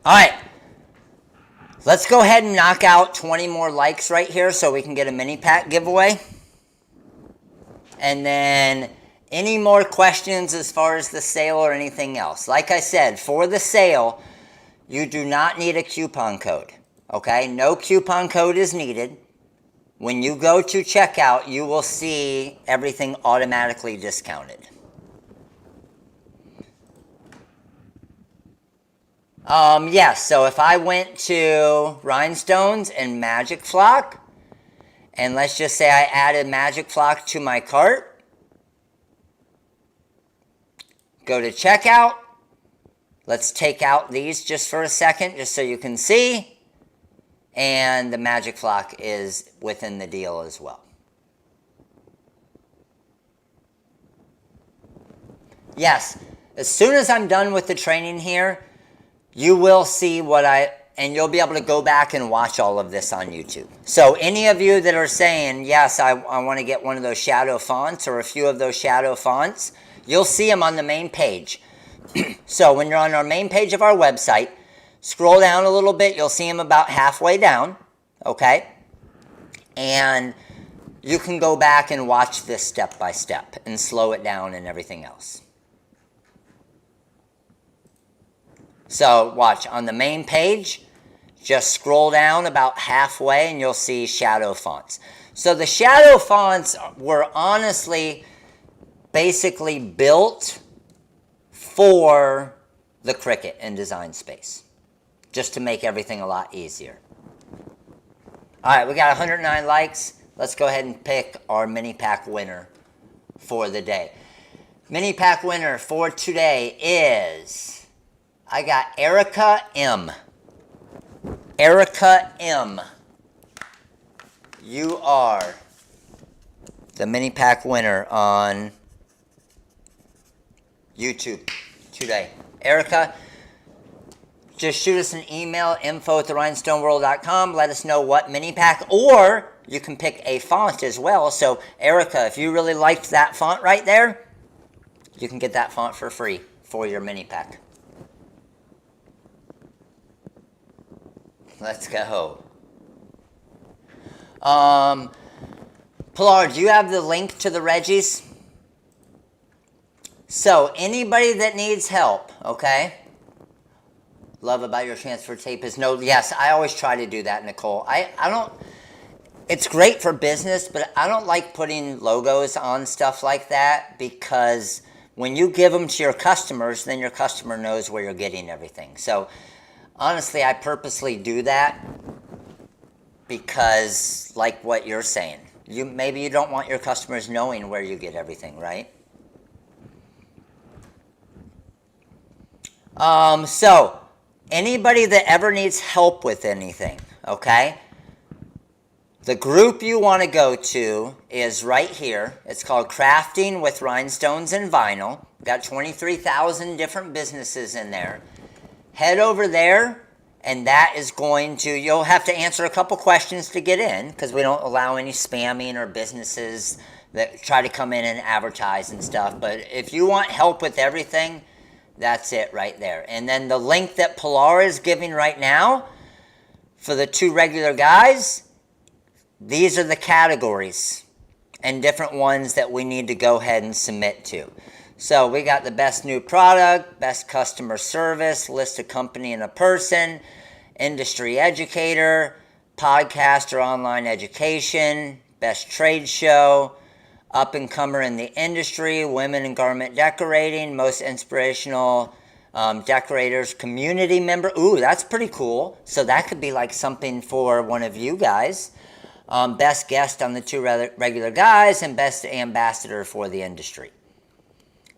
Speaker 1: All right. Let's go ahead and knock out 20 more likes right here so we can get a mini pack giveaway. And then any more questions as far as the sale or anything else? Like I said, for the sale, you do not need a coupon code. Okay? No coupon code is needed. When you go to checkout, you will see everything automatically discounted. Yes, so if I went to Rhinestones and Magic Flock, and let's just say I added Magic Flock to my cart, go to checkout, let's take out these just for a second, just so you can see, and the Magic Flock is within the deal as well. Yes, as soon as I'm done with the training here, you will see and you'll be able to go back and watch all of this on YouTube. So any of you that are saying, yes, I want to get one of those shadow fonts or a few of those shadow fonts, you'll see them on the main page. So when you're on our main page of our website, scroll down a little bit, you'll see them about halfway down, okay? And you can go back and watch this step by step and slow it down and everything else. So watch, on the main page, just scroll down about halfway and you'll see shadow fonts. So the shadow fonts were honestly basically built for the Cricut and Design Space, just to make everything a lot easier. All right, we got 109 likes. Let's go ahead and pick our mini pack winner for the day. Mini pack winner for today is... I got Erica M. Erica M. You are the mini pack winner on YouTube today. Erica, just shoot us an email, info@rhinestoneworld.com. Let us know what mini pack, or you can pick a font as well. So, Erica, if you really liked that font right there, you can get that font for free for your mini pack. Let's go. Pilar, do you have the link to the Reggies? So, anybody that needs help, okay? Love about your transfer tape is no, yes, I always try to do that, Nicole. I don't, it's great for business, but I don't like putting logos on stuff like that, because when you give them to your customers, then your customer knows where you're getting everything. So, honestly, I purposely do that because, like what you're saying, maybe you don't want your customers knowing where you get everything, right? So, anybody that ever needs help with anything, okay? The group you want to go to is right here. It's called Crafting with Rhinestones and Vinyl. We've got 23,000 different businesses in there. Head over there, and that is going to, you'll have to answer a couple questions to get in, because we don't allow any spamming or businesses that try to come in and advertise and stuff. But if you want help with everything, that's it right there. And then the link that Pilar is giving right now for the 2 regular guys, these are the categories and different ones that we need to go ahead and submit to. So we got the best new product, best customer service, list a company and a person, industry educator, podcast or online education, best trade show, up-and-comer in the industry, women in garment decorating, most inspirational decorators, community member. Ooh, that's pretty cool. So that could be like something for one of you guys. Best guest on the 2 regular guys, and best ambassador for the industry.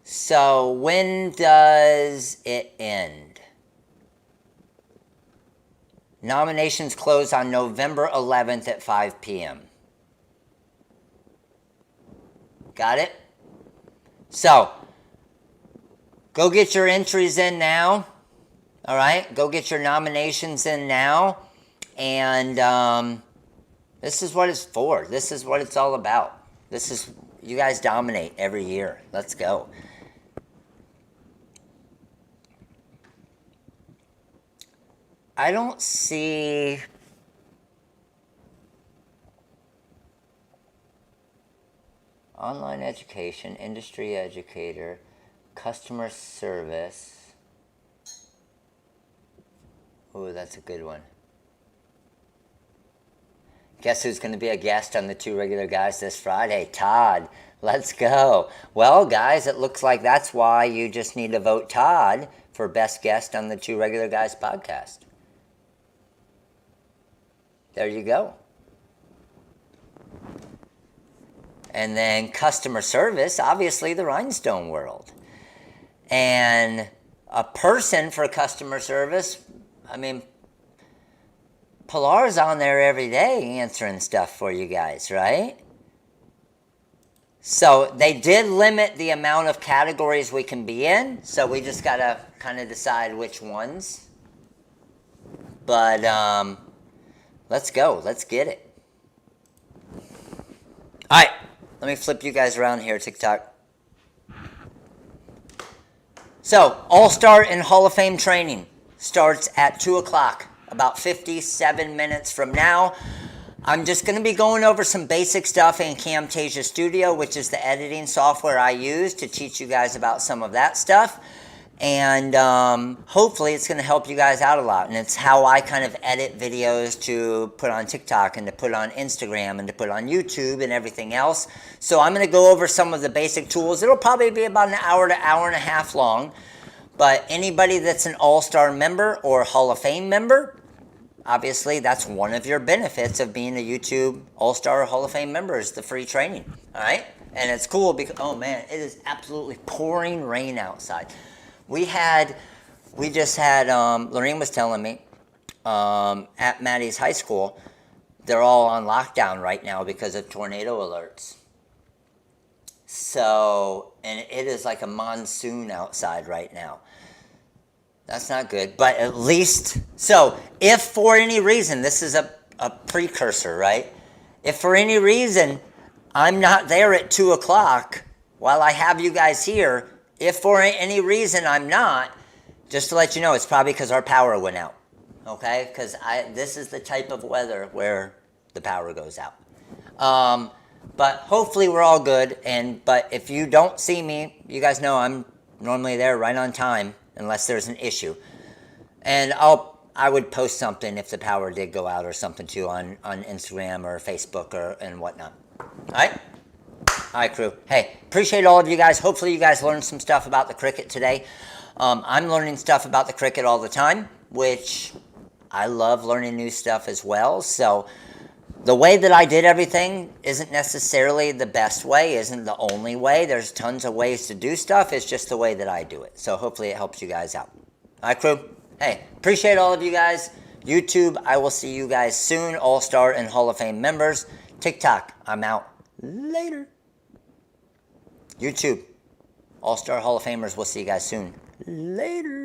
Speaker 1: So when does it end? Nominations close on November 11th at 5 p.m. Got it? So, go get your entries in now. All right? Go get your nominations in now. And this is what it's for. This is what it's all about. This is, you guys dominate every year. Let's go. I don't see... Online education, industry educator, customer service. Ooh, that's a good one. Guess who's going to be a guest on the Two Regular Guys this Friday? Todd. Let's go. Well, guys, it looks like that's why you just need to vote Todd for best guest on the Two Regular Guys podcast. There you go. And then customer service, obviously the Rhinestone world. And a person for customer service, I mean, Pilar's on there every day answering stuff for you guys, right? So they did limit the amount of categories we can be in, so we just got to kind of decide which ones. But let's go. Let's get it. All right. Let me flip you guys around here, TikTok. So, All-Star and Hall of Fame training starts at 2 o'clock, about 57 minutes from now. I'm just going to be going over some basic stuff in Camtasia Studio, which is the editing software I use to teach you guys about some of that stuff. And hopefully it's going to help you guys out a lot. And it's how I kind of edit videos to put on TikTok and to put on Instagram and to put on YouTube and everything else. So I'm going to go over some of the basic tools. It'll probably be about an hour to hour and a half long. But anybody that's an All-Star member or Hall of Fame member, obviously that's one of your benefits of being a YouTube All-Star or Hall of Fame member is the free training. All right? And it's cool because, oh man, it is absolutely pouring rain outside. We just had, Lorraine was telling me, at Maddie's high school, they're all on lockdown right now because of tornado alerts. So, and it is like a monsoon outside right now. That's not good, but at least, so if for any reason, this is a precursor, right? If for any reason I'm not there at 2 o'clock while I have you guys here, if for any reason I'm not, just to let you know, it's probably because our power went out, okay? Because this is the type of weather where the power goes out. But hopefully we're all good. But if you don't see me, you guys know I'm normally there right on time unless there's an issue. And I would post something if the power did go out or something too on Instagram or Facebook and whatnot. All right? All right, crew. Hey, appreciate all of you guys. Hopefully you guys learned some stuff about the Cricut today. I'm learning stuff about the Cricut all the time, which I love learning new stuff as well. So the way that I did everything isn't necessarily the best way, isn't the only way. There's tons of ways to do stuff. It's just the way that I do it. So hopefully it helps you guys out. All right, crew. Hey, appreciate all of you guys. YouTube, I will see you guys soon. All-Star and Hall of Fame members. TikTok, I'm out. Later. YouTube, All-Star Hall of Famers, we'll see you guys soon. Later.